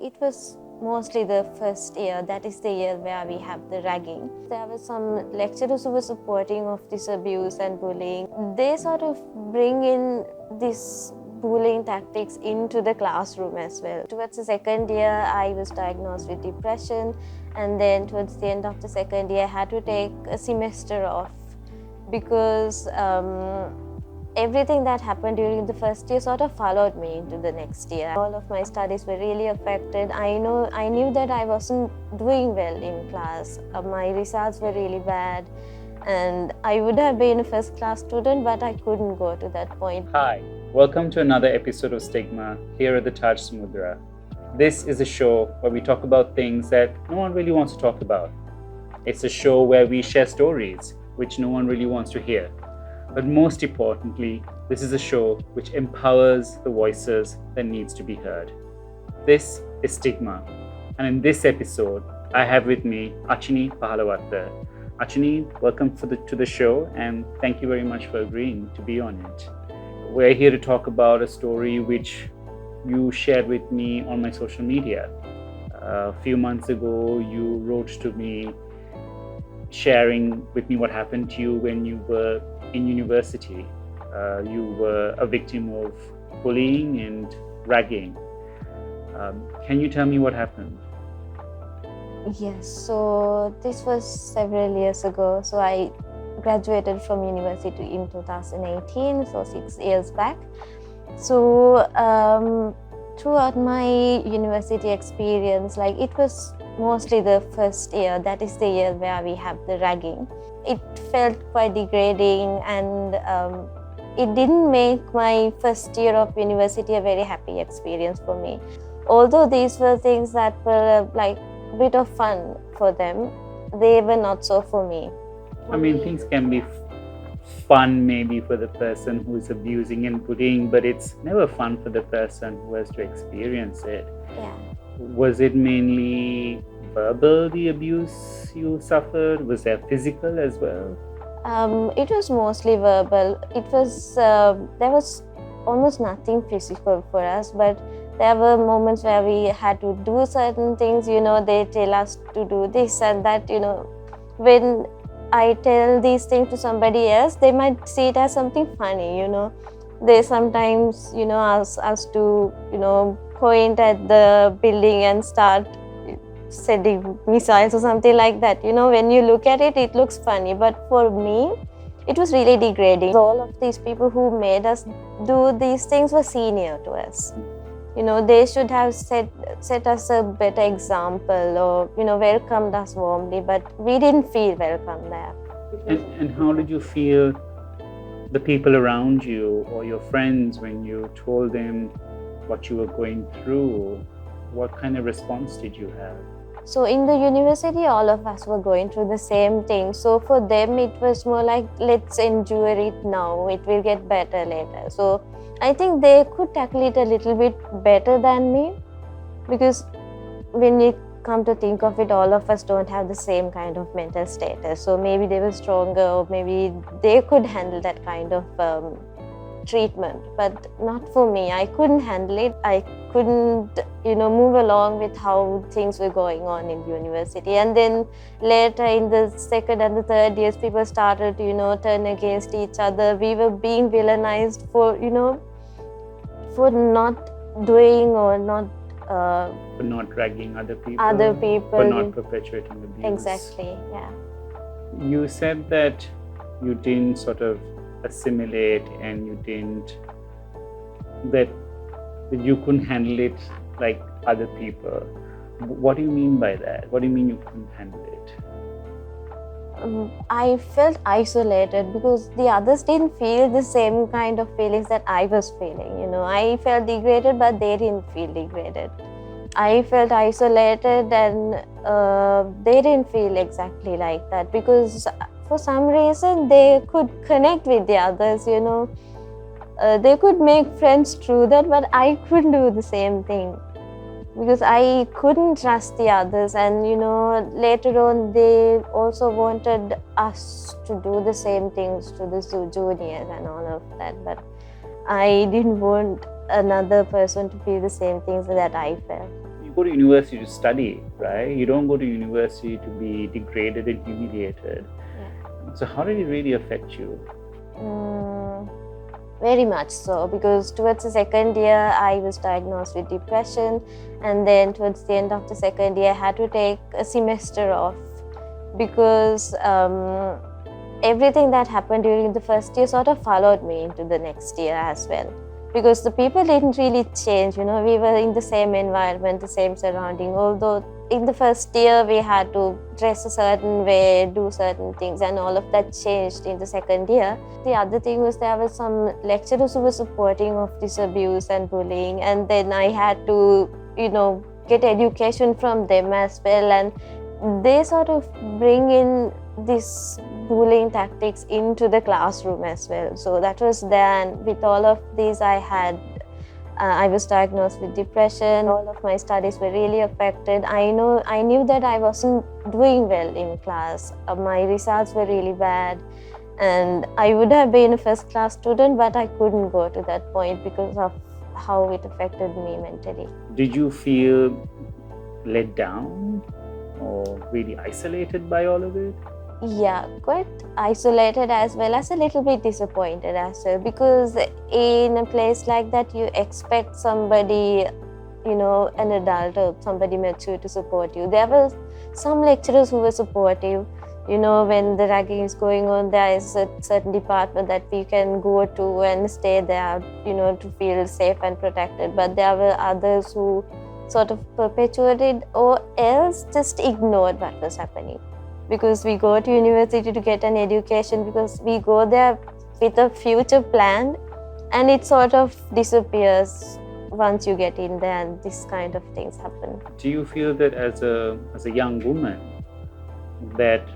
It was mostly the first year, that is the year where we have the ragging. There were some lecturers who were supporting of this abuse and bullying. They sort of bring in this bullying tactics into the classroom as well. Towards the second year, I was diagnosed with depression, and then towards the end of the second year, I had to take a semester off because everything that happened during the first year sort of followed me into the next year. All of my studies were really affected. I knew that I wasn't doing well in class. My results were really bad, and I would have been a first-class student, but I couldn't go to that point. Hi, welcome to another episode of Stigma here at the Taj Samudra. This is a show where we talk about things that no one really wants to talk about. It's a show where we share stories which no one really wants to hear. But most importantly, this is a show which empowers the voices that needs to be heard. This is Stigma, and in this episode, I have with me Achini Pahalawatte. Achini, welcome to the show, and thank you very much for agreeing to be on it. We're here to talk about a story which you shared with me on my social media. A few months ago, you wrote to me sharing with me what happened to you when you were in university. You were a victim of bullying and ragging. Can you tell me what happened? Yes, so this was several years ago. So I graduated from university in 2018, so 6 years back. So throughout my university experience, it was mostly the first year, that is the year where we have the ragging. It felt quite degrading, and it didn't make my first year of university a very happy experience for me. Although these were things that were like a bit of fun for them, they were not so for me. I mean, things can be fun maybe for the person who is abusing and bullying, but it's never fun for the person who has to experience it. Yeah. Was it mainly verbal, the abuse you suffered? Was there physical as well? It was mostly verbal. There was almost nothing physical for us, but there were moments where we had to do certain things. They tell us to do this and that. When I tell these things to somebody else, they might see it as something funny. They sometimes ask us to point at the building and start sending missiles or something like that. When you look at it, it looks funny, but for me, it was really degrading. All of these people who made us do these things were senior to us. They should have set us a better example, or welcomed us warmly, but we didn't feel welcome there. And how did you feel the people around you or your friends when you told them what you were going through? What kind of response did you have? So in the university, all of us were going through the same thing. So for them, it was more like, let's endure it now. It will get better later. So I think they could tackle it a little bit better than me, because when you come to think of it, all of us don't have the same kind of mental status. So maybe they were stronger, or maybe they could handle that kind of treatment, but not for me. I couldn't handle it. I couldn't move along with how things were going on in university. And then later in the second and the third years, people started to turn against each other. We were being villainized for not doing or not for not dragging other people, for not perpetuating abuse. Exactly, yeah. You said that you didn't sort of assimilate, and you didn't, that you couldn't handle it like other people. What do you mean by that? What do you mean you couldn't handle it? I felt isolated because the others didn't feel the same kind of feelings that I was feeling. I felt degraded, but they didn't feel degraded. I felt isolated, and they didn't feel exactly like that, because for some reason they could connect with the others. They could make friends through that, but I couldn't do the same thing, because I couldn't trust the others. And later on, they also wanted us to do the same things to the juniors and all of that, but I didn't want another person to feel the same things that I felt. go to university to study, right? You don't go to university to be degraded and humiliated. Yeah. So how did it really affect you? Very much so, because towards the second year I was diagnosed with depression, and then towards the end of the second year I had to take a semester off because everything that happened during the first year sort of followed me into the next year as well. Because the people didn't really change, we were in the same environment, the same surrounding, although in the first year we had to dress a certain way, do certain things, and all of that changed in the second year. The other thing was there were some lecturers who were supporting of this abuse and bullying, and then I had to, get education from them as well, and they sort of bring in this bullying tactics into the classroom as well. So that was there, and with all of these I was diagnosed with depression. All of my studies were really affected. I knew that I wasn't doing well in class. My results were really bad, and I would have been a first class student, but I couldn't go to that point because of how it affected me mentally. Did you feel let down or really isolated by all of it? Yeah, quite isolated as well as a little bit disappointed as well, because in a place like that you expect somebody, an adult or somebody mature to support you. There were some lecturers who were supportive. When the ragging is going on, there is a certain department that we can go to and stay there, to feel safe and protected. But there were others who sort of perpetuated or else just ignored what was happening. Because we go to university to get an education, because we go there with a future plan, and it sort of disappears once you get in there and this kind of things happen. Do you feel that as a young woman that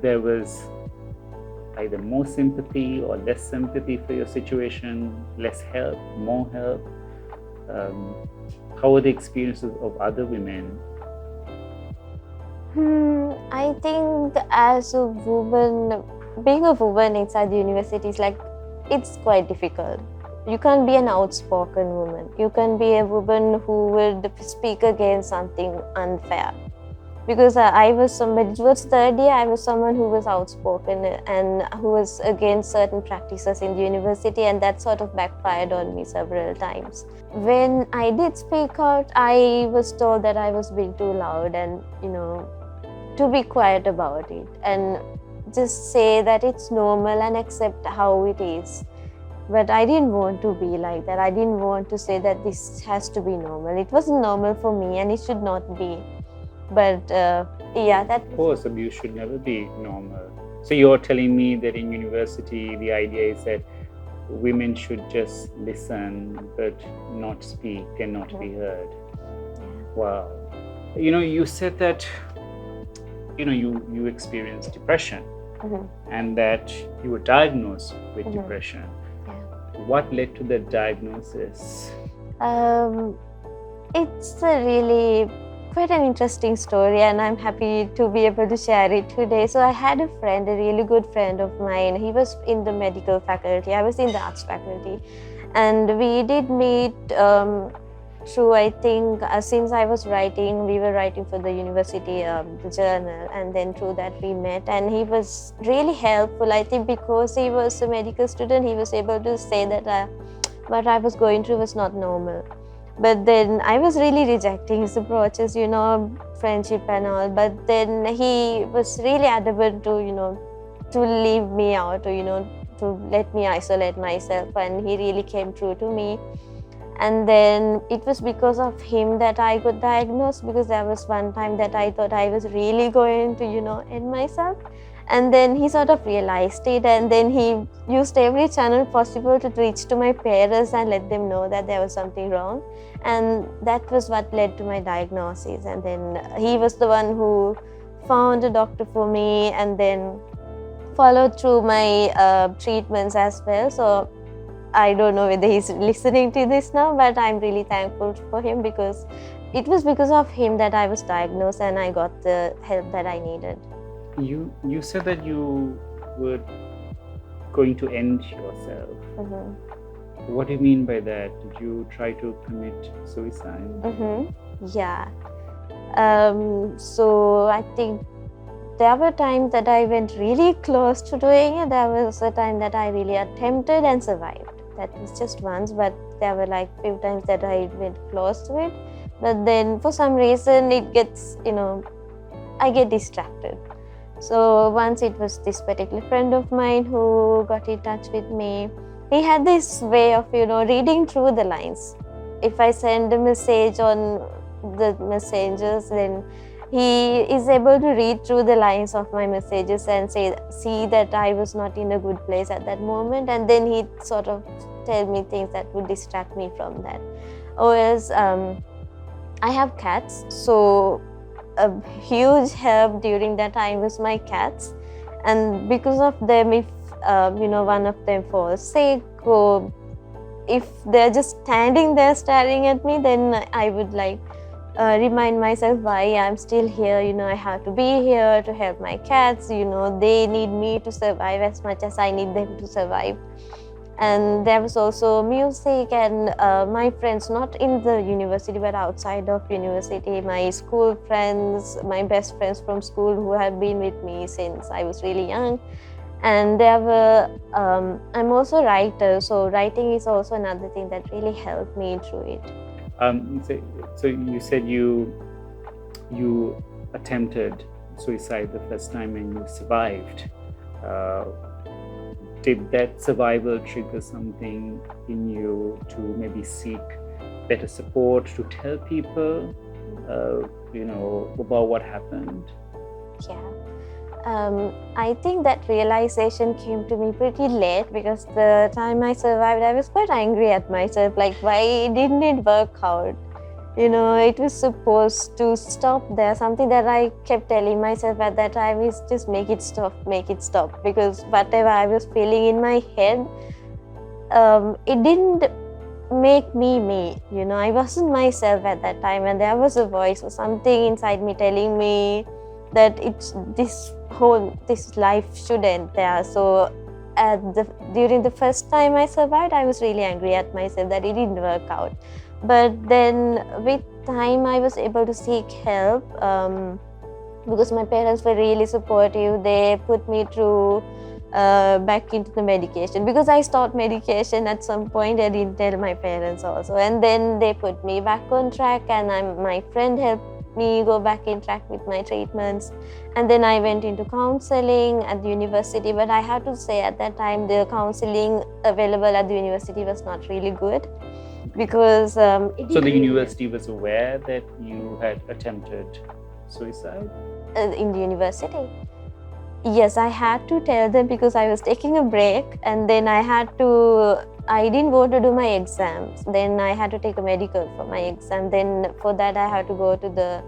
there was either more sympathy or less sympathy for your situation, less help, more help? How were the experiences of other women? I think as a woman, being a woman inside the university is it's quite difficult. You can't be an outspoken woman. You can be a woman who would speak against something unfair. Because I was somebody, towards third year, I was someone who was outspoken and who was against certain practices in the university, and that sort of backfired on me several times. When I did speak out, I was told that I was being too loud and, to be quiet about it and just say that it's normal and accept how it is. But I didn't want to be like that. I didn't want to say that this has to be normal. It wasn't normal for me and it should not be. But that... Of course, abuse should never be normal. So you're telling me that in university, the idea is that women should just listen but not speak and not be heard. Wow. You said that you experienced depression and that you were diagnosed with depression. Yeah. What led to that diagnosis? It's a really quite an interesting story, and I'm happy to be able to share it today. So I had a friend, a really good friend of mine. He was in the medical faculty. I was in the arts faculty, and we did meet through, I think, since I was writing, we were writing for the university, the journal, and then through that we met, and he was really helpful. I think because he was a medical student, he was able to say that what I was going through was not normal. But then I was really rejecting his approaches, friendship and all. But then he was really adamant to leave me out, to let me isolate myself, and he really came true to me. And then it was because of him that I got diagnosed, because there was one time that I thought I was really going to, end myself. And then he sort of realized it, and then he used every channel possible to reach to my parents and let them know that there was something wrong. And that was what led to my diagnosis. And then he was the one who found a doctor for me and then followed through my treatments as well. So I don't know whether he's listening to this now, but I'm really thankful for him, because it was because of him that I was diagnosed and I got the help that I needed. You said that you were going to end yourself. What do you mean by that? Did you try to commit suicide? Yeah. So I think there were times that I went really close to doing it. There was a time that I really attempted and survived. That was just once, but there were like few times that I went close to it. But then for some reason it gets, I get distracted. So once it was this particular friend of mine who got in touch with me. He had this way of, reading through the lines. If I send a message on the messengers, then he is able to read through the lines of my messages and see that I was not in a good place at that moment, and then he sort of tell me things that would distract me from that. Or else, I have cats, so a huge help during that time was my cats, and because of them, if one of them falls sick, or if they're just standing there staring at me, then I would remind myself why I'm still here. I have to be here to help my cats. They need me to survive as much as I need them to survive. And there was also music and my friends, not in the university but outside of university, my school friends, my best friends from school who have been with me since I was really young. And there were, I'm also a writer, so writing is also another thing that really helped me through it. So you said you attempted suicide the first time and you survived. Did that survival trigger something in you to maybe seek better support, to tell people, about what happened? Yeah. I think that realization came to me pretty late, because the time I survived, I was quite angry at myself. Like, why didn't it work out? It was supposed to stop there. Something that I kept telling myself at that time is just make it stop. Because whatever I was feeling in my head, it didn't make me. I wasn't myself at that time, and there was a voice or something inside me telling me that this life should end there. So during the first time I survived, I was really angry at myself that it didn't work out. But then with time I was able to seek help, because my parents were really supportive. They put me through back into the medication, because I stopped medication at some point. I didn't tell my parents also, and then they put me back on track, and my friend helped me go back in track with my treatments. And then I went into counseling at the university, but I have to say at that time the counseling available at the university was not really good, because so the university was aware that you had attempted suicide? In the university, yes, I had to tell them, because I was taking a break, and then I didn't want to do my exams. Then I had to take a medical for my exam. Then for that I had to go to the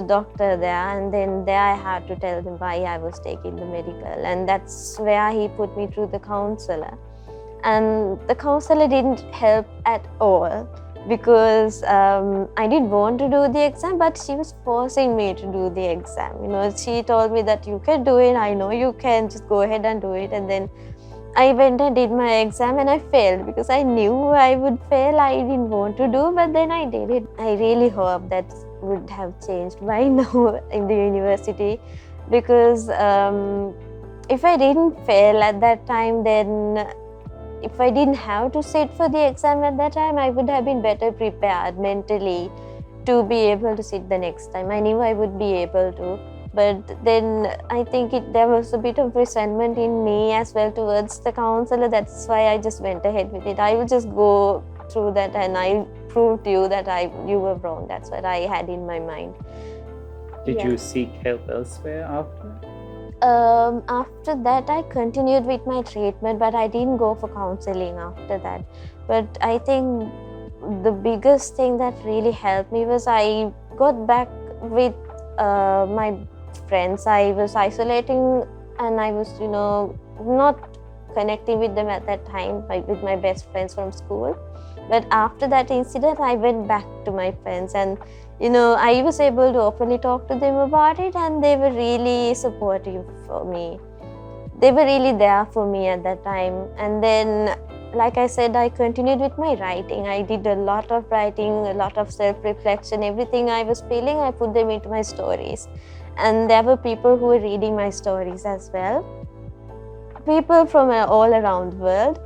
doctor there, and then there I had to tell them why I was taking the medical, and that's where he put me through the counselor. And the counselor didn't help at all, because I didn't want to do the exam, but she was forcing me to do the exam. She told me that you can do it, I know you can, just go ahead and do it. And then I went and did my exam, and I failed, because I knew I would fail. I didn't want to do, but then I did it. I really hope that would have changed by now in the university, because if I didn't fail at that time, then if I didn't have to sit for the exam at that time, I would have been better prepared mentally to be able to sit the next time. I knew I would be able to, but then I think there was a bit of resentment in me as well towards the counselor. That's why I just went ahead with it. I will just go through that, and I prove to you that you were wrong. That's what I had in my mind. Did you seek help elsewhere after? After that, I continued with my treatment, but I didn't go for counseling after that. But I think the biggest thing that really helped me was I got back with my friends. I was isolating, and I was, not connecting with them at that time, with my best friends from school. But after that incident, I went back to my friends, and I was able to openly talk to them about it, and they were really supportive for me. They were really there for me at that time. And then like I said, I continued with my writing. I did a lot of writing, a lot of self-reflection. Everything I was feeling, I put them into my stories. And there were people who were reading my stories as well. People from all around the world.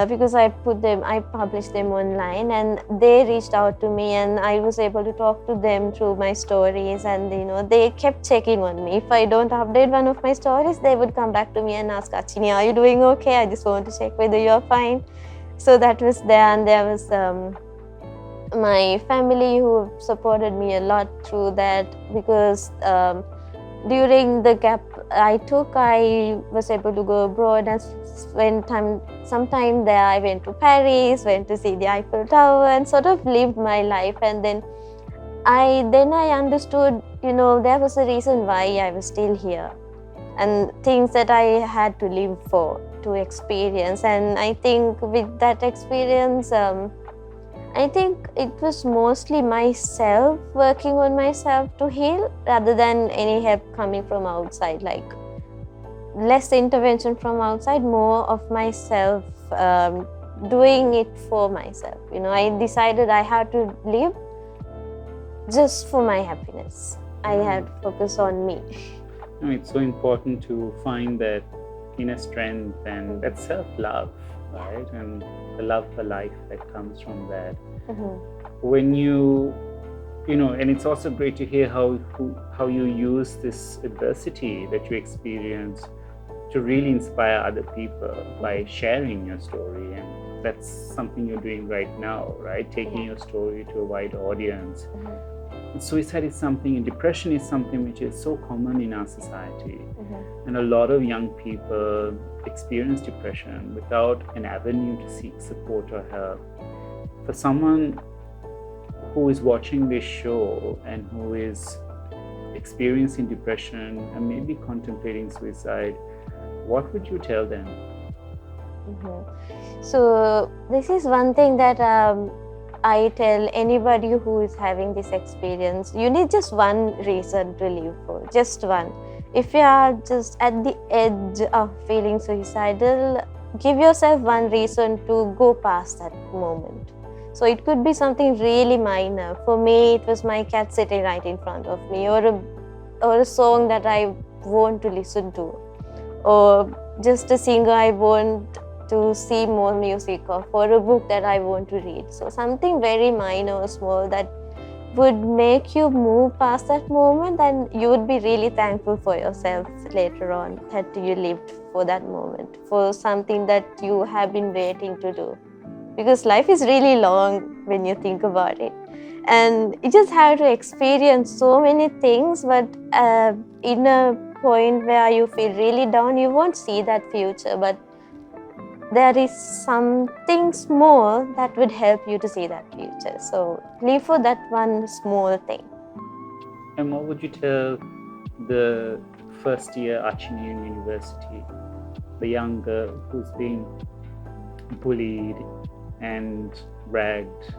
Because I published them online, and they reached out to me, and I was able to talk to them through my stories, and they kept checking on me. If I don't update one of my stories, they would come back to me and ask, Achini, are you doing okay? I just want to check whether you're fine. So that was there, and there was my family who supported me a lot through that, because during the gap I took, I was able to go abroad and spend some time there. I went to Paris, went to see the Eiffel Tower, and sort of lived my life. And then I understood, there was a reason why I was still here, and things that I had to live for, to experience. And I think with that experience, I think it was mostly myself, working on myself to heal, rather than any help coming from outside, like less intervention from outside, more of myself, doing it for myself. I decided I had to live just for my happiness. I had to focus on me. It's so important to find that inner strength and that self-love, right? And the love for life that comes from that. When and it's also great to hear how you use this adversity that you experience to really inspire other people by sharing your story. And that's something you're doing right now, right? Taking your story to a wide audience. And suicide is something, and depression is something which is so common in our society. And a lot of young people experience depression without an avenue to seek support or help. For someone who is watching this show and who is experiencing depression and maybe contemplating suicide, what would you tell them? So this is one thing that I tell anybody who is having this experience. You need just one reason to live for, just one. If you are just at the edge of feeling suicidal, give yourself one reason to go past that moment. So it could be something really minor. For me, it was my cat sitting right in front of me, or a song that I want to listen to, or just a singer I want to see more music of, or a book that I want to read. So something very minor or small that would make you move past that moment, and you would be really thankful for yourself later on that you lived for that moment, for something that you have been waiting to do. Because life is really long when you think about it, and you just have to experience so many things, but in a point where you feel really down, you won't see that future, but there is something small that would help you to see that future. So live for that one small thing. And what would you tell the first year Achini in university, the young girl who's been bullied and ragged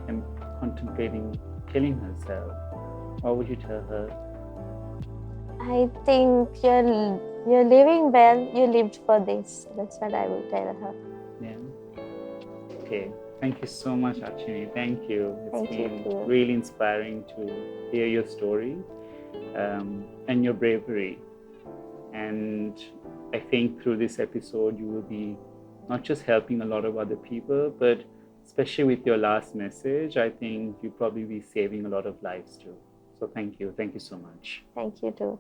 and contemplating killing herself? What would you tell her? I think you're living well, you lived for this. That's what I would tell her. Yeah. Okay. Thank you so much, Achini. Thank you. It's been really inspiring to hear your story and your bravery. And I think through this episode, you will be not just helping a lot of other people, but especially with your last message, I think you'll probably be saving a lot of lives too. So thank you. Thank you so much. Thank you too.